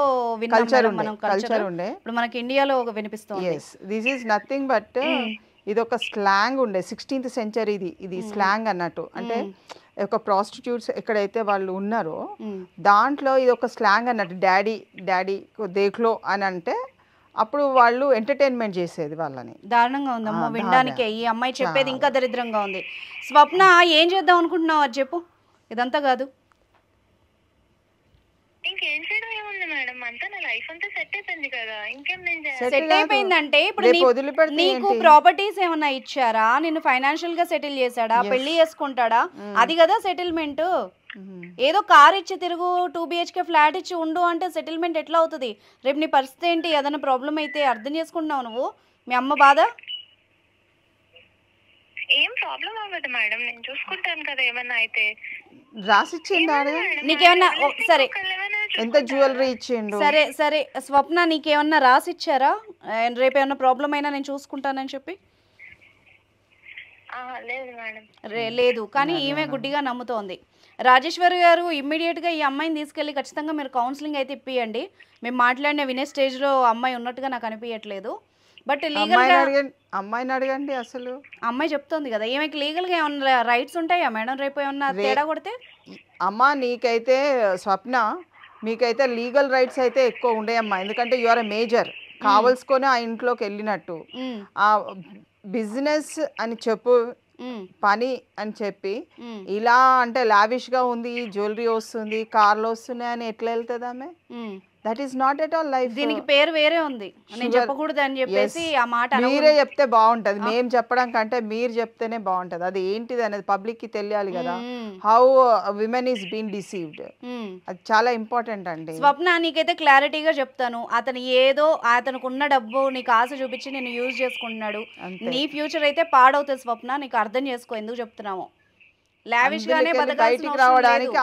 కల్చర్ ఉండే, ఇప్పుడు మనకి ఇండియాలో వినిపిస్తుంది. దిస్ ఈస్ నథింగ్ బట్ ఇది ఒక స్లాంగ్ ఉండే 16th century. ఇది స్లాంగ్ అన్నట్టు. అంటే ఒక ప్రాస్టిట్యూట్స్ ఎక్కడైతే వాళ్ళు ఉన్నారో దాంట్లో ఇది ఒక స్లాంగ్ అన్నట్టు. డాడీ దేఖ్లో అని అంటే అప్పుడు వాళ్ళు ఎంటర్టైన్మెంట్ చేసేది వాళ్ళని. దారుణంగా ఉందమ్మా వినడానికే. ఈ అమ్మాయి చెప్పేది ఇంకా దరిద్రంగా ఉంది. స్వప్న ఏం చేద్దాం అనుకుంటున్నావు అది చెప్పు. ఇదంతా కాదు. ఇంకేం చేయడం ఏముంది మేడం, అంతా నా లైఫ్ అంతా సెట్ అయిపోయింది కదా, ఇంకేం నేను సెట్ అయిపోయిందంటే ఇప్పుడు నీకు ప్రాపర్టీస్ ఏమన్నా ఇచ్చారా? నిన్ను ఫైనాన్షియల్ గా సెటిల్ చేశాడా? పెళ్లి చేసుకుంటాడా? అది కదా సెటిల్మెంట్. ఏదో కార్ ఇచ్చి తిరుగు, 2 BHK ఫ్లాట్ ఇచ్చి ఉండు అంటే సెటిల్మెంట్ ఎట్లా అవుతుంది? రేపు నీ పరిస్థితి ఏంటి? ఏదైనా ప్రాబ్లం అయితే అర్థం చేసుకుంటున్నావు నువ్వు? మీ అమ్మ బాధ ఏం ప్రాబ్లం అవ్వదు మేడం, నేను చూసుకుంటాను కదా. ఏమన్నా అయితే రాసిచ్చిండా? నీకేమన్నా సరే ఎంత జ్యువెలరీ ఇచ్చిండు? సరే స్వప్న నీకేమన్నా రాసిచ్చారా? రేపు ఏమన్నా ప్రాబ్లం అయినా నేను చూసుకుంటానని చెప్పి? లేదు. కానీ ఈమె గుడ్డిగా నమ్ముతోంది. రాజేశ్వరి గారు ఇమ్మీడియట్గా ఈ అమ్మాయిని తీసుకెళ్ళి ఖచ్చితంగా మీరు కౌన్సిలింగ్ అయితే ఇప్పియండి. మేము మాట్లాడిన వినే స్టేజ్లో అమ్మాయి ఉన్నట్టుగా నాకు అనిపించట్లేదు. బట్ లీగల్గా అమ్మాయిని అడగండి. అసలు అమ్మాయి చెప్తోంది కదా, ఈమెకి లీగల్గా ఏమన్నా రైట్స్ ఉంటాయా మేడం? రేపు ఏమన్నా తేడా కొడితే? అమ్మా నీకైతే స్వప్న మీకైతే లీగల్ రైట్స్ అయితే ఎక్కువ ఉండేయమ్మా. ఎందుకంటే యు ఆర్ ఎ మేజర్. కావలసుకొని ఆ ఇంట్లోకి వెళ్ళినట్టు ఆ బిజినెస్ అని చెప్పు, పని అని చెప్పి ఇలా అంటే లావిష్ గా ఉంది, జ్యువెలరీ వస్తుంది, కార్లు వస్తున్నాయి అని ఎట్లా వెళ్తుంది ఆమె? That is not at all life. దీనికి పేరు వేరే ఉంది, నేను చెప్పకూడదు అని చెప్పేసి ఆ మాట మీరే చెప్తే బాగుంటది. మేము చెప్పడం కంటే మీరు చెప్తేనే బాగుంటది. అది ఏంటిది అనేది పబ్లిక్ కి తెలియాలి కదా. How women is been deceived, అది చాలా ఇంపార్టెంట్ అండి. స్వప్న నీకైతే క్లారిటీగా చెప్తాను, అతనికి ఉన్న డబ్బు నీకు ఆశ చూపించి నేను యూజ్ చేసుకుంటున్నాడు. నీ ఫ్యూచర్ అయితే పాడవుతుంది స్వప్న, నీకు అర్థం చేసుకో ఎందుకు చెప్తున్నాము. లావిష్ గానే బయటికి రావడానికి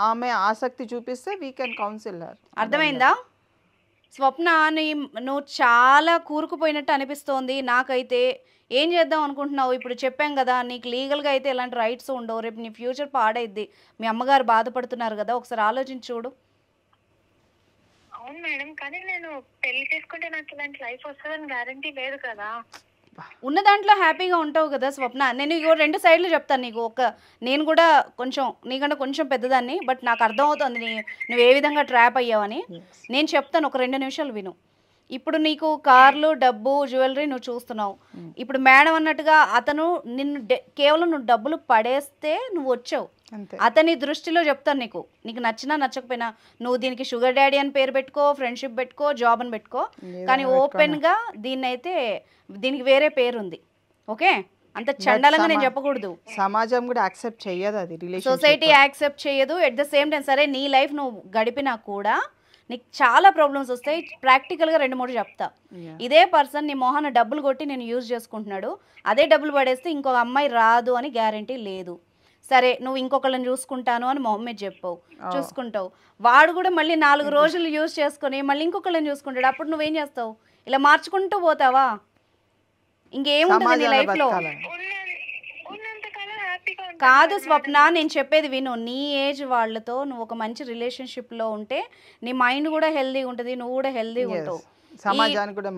ఆమె ఆసక్తి చూపిస్తే వీ కెన్ కౌన్సిల్ హర్. అర్థమైందా స్వప్న? నువ్వు చాలా కూరుకుపోయినట్టు అనిపిస్తోంది నాకైతే. ఏం చేద్దాం అనుకుంటున్నావు? ఇప్పుడు చెప్పాం కదా నీకు లీగల్గా అయితే ఎలాంటి రైట్స్ ఉండవు. రేపు నీ ఫ్యూచర్ పాడైద్ది. మీ అమ్మగారు బాధపడుతున్నారు కదా, ఒకసారి ఆలోచించి చూడు. అవును మేడం, కానీ నేను పెళ్లి చేసుకుంటే నాకు ఇలాంటి లైఫ్ వస్తుందని గ్యారంటీ లేదు కదా. ఉన్న దాంట్లో హ్యాపీగా ఉంటావు కదా స్వప్న. నేను ఇగో 2 సైడ్లు చెప్తాను నీకు. నేను కూడా కొంచెం నీకంటే కొంచెం పెద్దదాన్ని, బట్ నాకు అర్థమవుతుంది నువ్వు ఏ విధంగా ట్రాప్ అయ్యావని. నేను చెప్తాను, ఒక 2 నిమిషాలు విను. ఇప్పుడు నీకు కార్లు, డబ్బు, జ్యువెలరీ నువ్వు చూస్తున్నావు. ఇప్పుడు మేడం అన్నట్టుగా అతను నిన్ను కేవలం నువ్వు డబ్బులు పడేస్తే నువ్వు వచ్చావు. అతని దృష్టిలో చెప్తాను నీకు నచ్చినా నచ్చకపోయినా నువ్వు దీనికి షుగర్ డాడీ అని పేరు పెట్టుకో, ఫ్రెండ్షిప్ పెట్టుకో, జాబ్ అని పెట్టుకో, కానీ ఓపెన్గా దీనికి వేరే పేరు ఉంది. ఓకే, అంత చండాలంగా నేను చెప్పకూడదు. సమాజం కూడా యాక్సెప్ట్ చేయదు, అది సొసైటీ యాక్సెప్ట్ చేయదు. ఎట్ ద సేమ్ టైం సరే నీ లైఫ్ నువ్వు గడిపినా కూడా నీకు చాలా ప్రాబ్లమ్స్ వస్తాయి. ప్రాక్టికల్గా 2-3 చెప్తా. ఇదే పర్సన్ నీ మొహాన డబ్బులు కొట్టి నేను యూజ్ చేసుకుంటున్నాడు, అదే డబ్బులు పడేస్తే ఇంకొక అమ్మాయి రాదు అని గ్యారంటీ లేదు. సరే నువ్వు ఇంకొకళ్ళని చూసుకుంటాను అని మొహమ్మద్ చెప్పావు, చూసుకుంటావు. వాడు కూడా మళ్ళీ 4 రోజులు యూజ్ చేసుకొని మళ్ళీ ఇంకొకళ్ళని చూసుకుంటాడు. అప్పుడు నువ్వేం చేస్తావు? ఇలా మార్చుకుంటూ పోతావా? ఇంకేముంటుంది నీ లైఫ్లో? కాదు స్వప్న, నేను చెప్పేది విను. నీ ఏజ్ వాళ్ళతో నువ్వు ఒక మంచి రిలేషన్షిప్లో ఉంటే నీ మైండ్ కూడా హెల్దీగా ఉంటుంది, నువ్వు కూడా హెల్దీగా ఉంటావు. సమాజానికి కూడా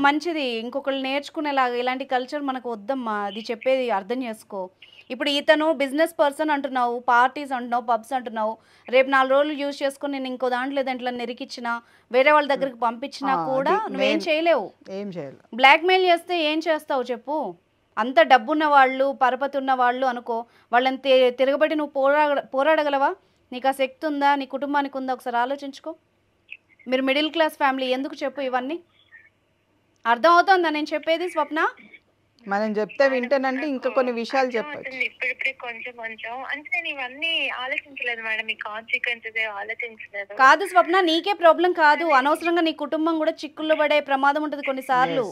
మంచిది, ఇంకొకళ్ళు నేర్చుకునేలాగా. ఇలాంటి కల్చర్ మనకు వద్దమ్మా, అది చెప్పేది అర్థం చేసుకో. ఇప్పుడు ఇతను బిజినెస్ పర్సన్ అంటున్నావు, పార్టీస్ అంటున్నావు, పబ్స్ అంటున్నావు, రేపు 4 రోజులు యూజ్ చేసుకుని నేను ఇంకో దాంట్లో దాంట్లో నెరికిచ్చినా, వేరే వాళ్ళ దగ్గరికి పంపించినా కూడా నువ్వేం చేయలేవు. ఏం చేయలేవు. బ్లాక్మెయిల్ చేస్తే ఏం చేస్తావు చెప్పు? అంత డబ్బున్న వాళ్ళు, పరపతి ఉన్న వాళ్ళు అనుకో, వాళ్ళని తిరగబడి నువ్వు పోరాడగలవా? నీకు ఆ శక్తి ఉందా? నీ కుటుంబానికి ఉందా? ఒకసారి ఆలోచించుకో. మీరు మిడిల్ క్లాస్ ఫ్యామిలీ, ఎందుకు చెప్పు ఇవన్నీ? అర్థం అవుతుందా నేను చెప్పేది స్వప్న? మనం చెప్తే వింటానంటే ఇంకా కొన్ని విషయాలు చెప్పచ్చు. ఇప్పుడిప్పుడే కొంచెం కొంచెం అంటే నేను ఇవన్నీ ఆలోచించలేదు మేడం, ఈ కాన్సిక్వెన్సెస్ ఆలోచించలేదు. కాదు స్వప్న, నీకే ప్రాబ్లం కాదు, అనవసరంగా నీ కుటుంబం కూడా చిక్కుల్లో పడే ప్రమాదం ఉంటుంది కొన్నిసార్లు.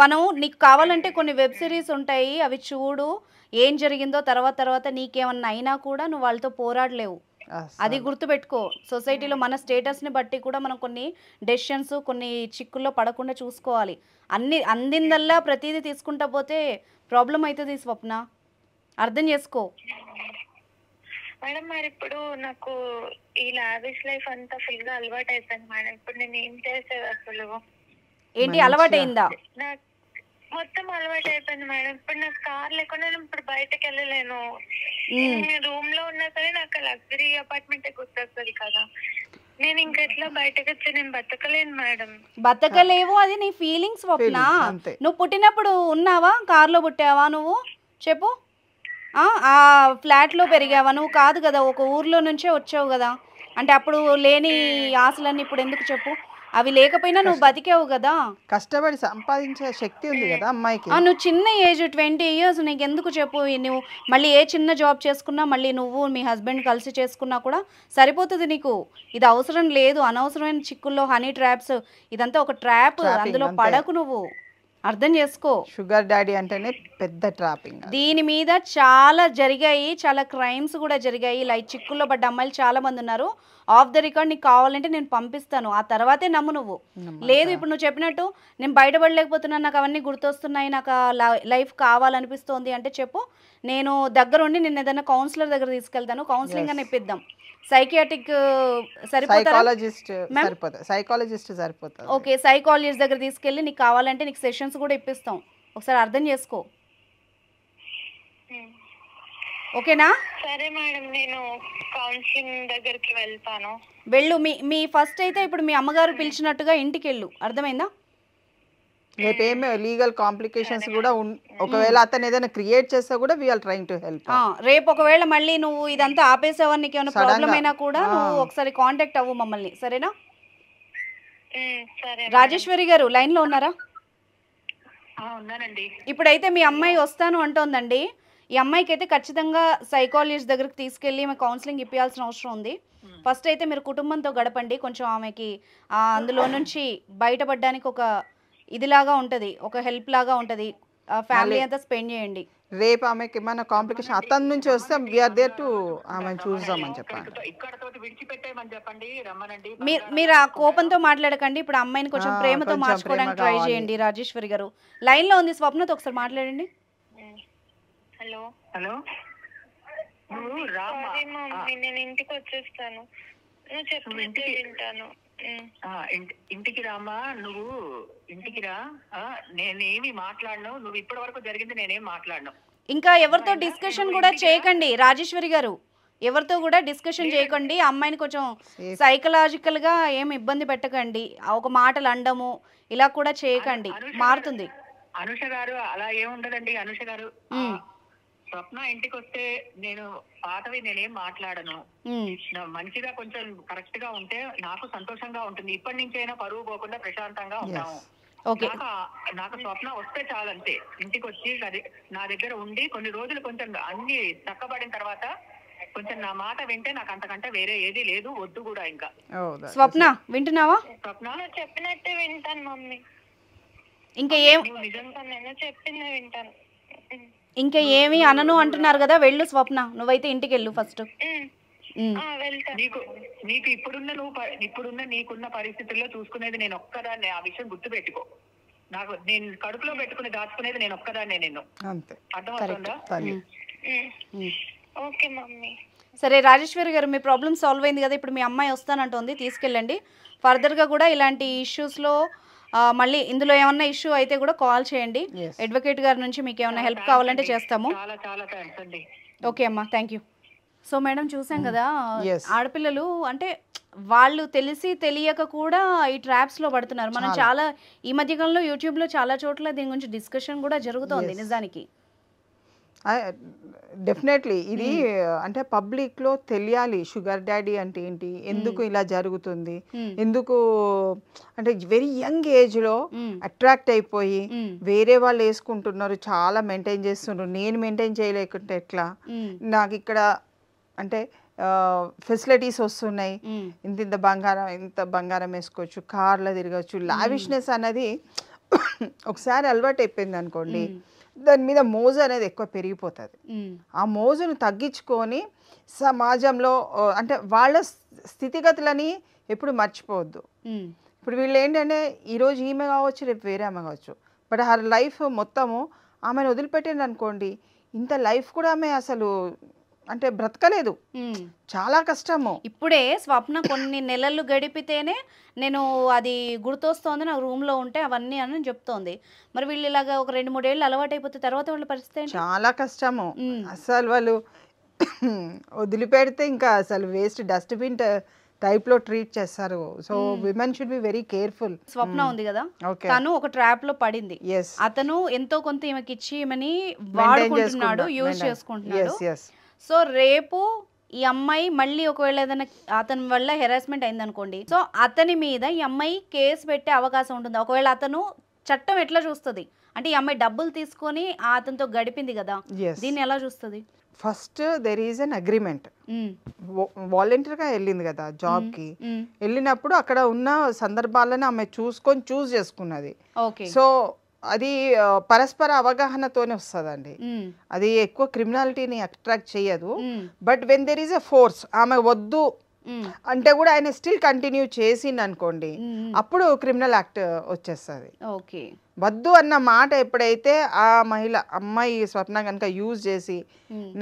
మనం నీకు కావాలంటే కొన్ని వెబ్ సిరీస్ ఉంటాయి, అవి చూడు, ఏం జరిగిందో తర్వాత నీకేమన్నా అయినా కూడా నువ్వు వాళ్ళతో పోరాడలేవు. అది గుర్తుపెట్టుకో. సొసైటీలో మన స్టేటస్ని బట్టి కూడా మనం కొన్ని డెసిషన్స్, కొన్ని చిక్కుల్లో పడకుండా చూసుకోవాలి. అందిందల్లా ప్రతిదీ తీసుకుంటా పోతే ప్రాబ్లం అవుతుంది స్వప్న, అర్థం చేసుకో. మేడం మరి ఇప్పుడు నాకు ఈ లావిష్ లైఫ్ అంతా ఫుల్ గా అలవాటు అయిపోయింది మేడం. ఇప్పుడు నేను ఏం చేసేది అసలు? ఏంటి అలవాటైందా? నాకు మొత్తం అలవాటు అయిపోయింది మేడం. ఇప్పుడు నాకు కార్ లేకుండా నేను ఇప్పుడు బయటకు వెళ్ళలేను. రూమ్ లో ఉన్నా సరే నాకు లగ్జరీ అపార్ట్మెంట్ గుర్తొస్తుంది కదా. నేను ఇంకెట్లా బయటకు వచ్చి నేను బతకలేను మేడం. బతకలేవు, అది నీ ఫీలింగ్స్ స్వప్న. నువ్వు పుట్టినప్పుడు ఉన్నావా? కార్లో పుట్టావా నువ్వు? చెప్పు. ఆ ఫ్లాట్లో పెరిగావా? నువ్వు కాదు కదా, ఒక ఊర్లో నుంచే వచ్చావు కదా. అంటే అప్పుడు లేని ఆశలన్నీ ఇప్పుడు ఎందుకు చెప్పు? అవి లేకపోయినా నువ్వు బతికావు కదా. కష్టపడి సంపాదించే శక్తి ఉంది కదా అమ్మాయికి. నువ్వు చిన్న ఏజ్ 20 years, నీకు ఎందుకు చెప్పు? నువ్వు మళ్ళీ ఏ చిన్న జాబ్ చేసుకున్నా, మళ్ళీ నువ్వు మీ హస్బెండ్ కలిసి చేసుకున్నా కూడా సరిపోతుంది నీకు. ఇది అవసరం లేదు. అనవసరమైన చిక్కుల్లో, హనీ ట్రాప్స్, ఇదంతా ఒక ట్రాప్, అందులో పడకు నువ్వు, అర్థం చేసుకో. షుగర్ డాడీ అంటేనే పెద్ద ట్రాపింగ్. దీని మీద చాలా జరిగాయి, చాలా క్రైమ్స్ కూడా జరిగాయి. ఇలా చిక్కుల్లో పడ్డ అమ్మాయిలు చాలా మంది ఉన్నారు. ఆఫ్ ద రికార్డ్ నీకు కావాలంటే నేను పంపిస్తాను, ఆ తర్వాతే నమ్ము నువ్వు. లేదు ఇప్పుడు నువ్వు చెప్పినట్టు నేను బయటపడలేకపోతున్నాను, నాకు అవన్నీ గుర్తొస్తున్నాయి, నాకు లైఫ్ కావాలనిపిస్తోంది అంటే చెప్పు, నేను దగ్గరుండి నిన్ను ఏదైనా కౌన్సిలర్ దగ్గర తీసుకెళ్తాను, కౌన్సిలింగ్ అని ఇప్పిద్దాం. సైకియాట్రిక్ సైకాలజిస్ట్ సరిపోతుంది. ఓకే, సైకాలజిస్ట్ దగ్గర తీసుకెళ్ళి నీకు కావాలంటే నీకు సెషన్స్ కూడా ఇప్పిస్తాం. ఒకసారి అర్థం చేసుకో, ఓకేనా? సరే మేడం, నేను కౌన్సిలింగ్ దగ్గరికి వెళ్తాను. వెళ్ళు. మీ ఫస్ట్ అయితే ఇప్పుడు మీ అమ్మగారు పిలిచినట్టుగా ఇంటికి వెళ్ళు, అర్థమైందా? రేపేమే లీగల్ కాంప్లికేషన్స్ కూడా ఒకవేళ అతను ఏదైనా క్రియేట్ చేస్తే కూడా we are trying to help. రేపు ఒకవేళ మళ్ళీ నువ్వు ఇదంతా ఆపేసావని నీకు ఏమైనా ప్రాబ్లం అయినా కూడా నువ్వు ఒకసారి కాంటాక్ట్ అవ్వు మమ్మల్ని, సరేనా? రాజేశ్వరి గారు లైన్ లో ఉన్నారా? ఇప్పుడైతే మీ అమ్మాయి వస్తాను అంటోందండి. ఈ అమ్మాయికి అయితే ఖచ్చితంగా సైకాలజిస్ట్ దగ్గరికి తీసుకెళ్ళి ఆమె కౌన్సిలింగ్ ఇప్పించాల్సిన అవసరం ఉంది. ఫస్ట్ అయితే మీరు కుటుంబంతో గడపండి, కొంచెం ఆమెకి అందులో నుంచి బయటపడడానికి ఒక ఇదిలాగా ఉంటుంది, ఒక హెల్ప్ లాగా ఉంటుంది. ఫ్యామిలీ అంతా స్పెండ్ చేయండి. రేపు ఆమెకి ఏమైనా కాంప్లికేషన్ అతని నుంచి వస్తే వీఆర్ దేర్ టు ఆమె చూద్దామని చెప్పండి. మీరు ఆ కోపంతో మాట్లాడకండి. ఇప్పుడు అమ్మాయిని కొంచెం ప్రేమతో మార్చుకోవడానికి ట్రై చేయండి. రాజేశ్వరి గారు లైన్ లో ఉంది, స్వప్నతో ఒకసారి మాట్లాడండి. హలో హలో, నేను ఇంటికి వచ్చేస్తాను, నువ్వు చెప్పినట్టే వింటాను. ఇంటికి రామా, నువ్వు ఇంటికి రా. నేనేమి మాట్లాడను, నువ్వు ఇప్పటి వరకు జరిగింది నేనేం మాట్లాడను. ఇంకా ఎవరితో డిస్కషన్ కూడా చేయకండి రాజేశ్వరి గారు, ఎవరితో కూడా డిస్కషన్ చేయకండి. అమ్మాయిని కొంచెం సైకలాజికల్ గా ఏమి ఇబ్బంది పెట్టకండి, ఒక మాటలు అండము ఇలా కూడా చేయకండి, మారుతుంది. అనుష గారు అలా ఏముండదండి. అనుష గారు, స్వప్న ఇంటికి వస్తే నేను పాతవి నేనేం మాట్లాడను. మంచిగా కొంచెం కరెక్ట్ గా ఉంటే నాకు సంతోషంగా ఉంటుంది. ఇప్పటి నుంచి అయినా పరువు పోకుండా ప్రశాంతంగా ఉంటాము. నాకు స్వప్న వస్తే చాలంతే. ఇంటికి వచ్చి నా దగ్గర ఉండి కొన్ని రోజులు కొంచెం అన్ని చక్కబడిన తర్వాత కొంచెం నా మాట వింటే నాకు అంతకంటే వేరే ఏది లేదు, వద్దు కూడా. ఇంకా స్వప్న వింటున్నావా? స్వప్న చెప్పినట్టే వింటాను మమ్మీ. ఇంకా ఏం చెప్పిందే వింటాను. ఇంకా ఏమి అనను అంటున్నారు కదా, వెళ్ళు స్వప్న, నువ్వైతే ఇంటికి వెళ్ళు ఫస్ట్. నీకు ఇప్పుడున్న నీకున్న పరిస్థితుల్లో చూసుకునేది నేను ఒక్కదాన్ని. ఆ విషయం గుర్తు పెట్టుకో. నాకు నేను కడుపులో పెట్టుకుని దాచుకునేది నేను ఒక్కదాన్నే. నేను అర్థమవుతుందా? Okay mummy. సరే రాజేశ్వరి గారు, మీ ప్రాబ్లమ్ సాల్వ్ అయింది కదా, ఇప్పుడు మీ అమ్మాయి వస్తానంటుంది, తీసుకెళ్ళండి. ఫర్దర్గా కూడా ఇలాంటి ఇష్యూస్లో మళ్ళీ ఇందులో ఏమన్నా ఇష్యూ అయితే కూడా కాల్ చేయండి. అడ్వకేట్ గారి నుంచి మీకు ఏమైనా హెల్ప్ కావాలంటే చేస్తాము. చాలా చాలా థాంక్స్ అండి. ఓకే అమ్మా, థ్యాంక్ యూ. సో మేడం చూసాం కదా, ఆడపిల్లలు అంటే వాళ్ళు తెలిసి తెలియక కూడా ఈ ట్రాప్స్లో పడుతున్నారు. మనం చాలా ఈ మధ్యకాలంలో యూట్యూబ్లో చాలా చోట్ల దీని గురించి డిస్కషన్ కూడా జరుగుతోంది నిజానికి. డెఫినెట్లీ ఇది అంటే పబ్లిక్లో తెలియాలి షుగర్ డాడీ అంటే ఏంటి, ఎందుకు ఇలా జరుగుతుంది, ఎందుకు అంటే వెరీ యంగ్ ఏజ్లో అట్రాక్ట్ అయిపోయి వేరే వాళ్ళు వేసుకుంటున్నారు, చాలా మెయింటైన్ చేస్తున్నారు, నేను మెయింటైన్ చేయలేకుంటే ఎట్లా, నాకు ఇక్కడ అంటే ఫెసిలిటీస్ వస్తున్నాయి, ఇంత బంగారం వేసుకోవచ్చు, కార్లో తిరగచ్చు, లావిష్నెస్ అన్నది ఒకసారి అలవాటు అయిపోయింది అనుకోండి, దాని మీద మోజు అనేది ఎక్కువ పెరిగిపోతుంది. ఆ మోజును తగ్గించుకొని సమాజంలో అంటే వాళ్ళ స్థితిగతులని ఎప్పుడు మర్చిపోవద్దు. ఇప్పుడు వీళ్ళు ఏంటంటే ఈరోజు ఈమె కావచ్చు, రేపు వేరే ఆమె కావచ్చు, బట్ ఆ లైఫ్ మొత్తము ఆమెను వదిలిపెట్టింది అనుకోండి, ఇంత లైఫ్ కూడా ఆమె అసలు అంటే బ్రతకలేదు, చాలా కష్టము. ఇప్పుడే స్వప్న కొన్ని నెలలు గడిపితేనే నేను అది గుర్తొస్తోంది, నాకు రూమ్లో ఉంటే అవన్నీ అని చెప్తోంది. మరి వీళ్ళు ఇలాగా ఒక 2-3 ఏళ్ళు అలవాటు అయిపోతే తర్వాత వాళ్ళ పరిస్థితి చాలా కష్టము. అసలు వాళ్ళు వదిలిపెడితే ఇంకా అసలు వేస్ట్ డస్ట్బిన్ టైప్ లో ట్రీట్ చేస్తారు. So women should be very careful. Swapna ఉంది కదా, తను ఒక ట్రాప్ లో పడింది. అతను ఎంతో కొంత ఈమెకి ఇచ్చి ఈమెని వాడుకుంటున్నాడు, యూజ్ చేసుకుంటున్నాడు. సో రేపు ఈ అమ్మాయి మళ్ళీ ఒకవేళ ఏదైనా అతని వల్ల హెరాస్మెంట్ అయింది అనుకోండి, సో అతని మీద ఈ అమ్మాయి కేసు పెట్టే అవకాశం ఉంటుంది. ఒకవేళ అతను చట్టం ఎట్లా చూస్తుంది అంటే ఈ అమ్మాయి డబ్బులు తీసుకొని అతనితో గడిపింది కదా, దీన్ని ఎలా చూస్తుంది? First there is an agreement. వాలంటీర్గా వెళ్ళింది కదా జాబ్కి, వెళ్ళినప్పుడు అక్కడ ఉన్న సందర్భాలను ఆమె చూసుకొని చూస్ చేసుకున్నది. సో అది పరస్పర అవగాహనతోనే వస్తుందండి, అది ఎక్కువ క్రిమినాలిటీని అట్రాక్ట్ చేయదు. But when there is a force, ఆమె వద్దు అంటే కూడా ఆయన స్టిల్ కంటిన్యూ చేసింది అనుకోండి, అప్పుడు క్రిమినల్ యాక్ట్ వచ్చేస్తుంది. వద్దు అన్న మాట ఎప్పుడైతే ఆ అమ్మాయి స్వప్న కనుక యూజ్ చేసి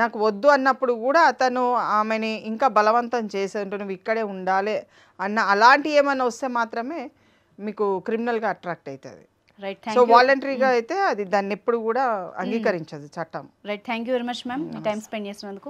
నాకు వద్దు అన్నప్పుడు కూడా అతను ఆమెని ఇంకా బలవంతం చేసే నువ్వు ఇక్కడే ఉండాలి అన్న అలాంటి ఏమైనా వస్తే మాత్రమే మీకు క్రిమినల్గా అట్రాక్ట్ అవుతుంది. సో వాలంటరీగా అయితే అది దాన్ని ఎప్పుడు కూడా అంగీకరించదు చట్టం. Right, thank you very much ma'am, me time spend చేసినందుకు.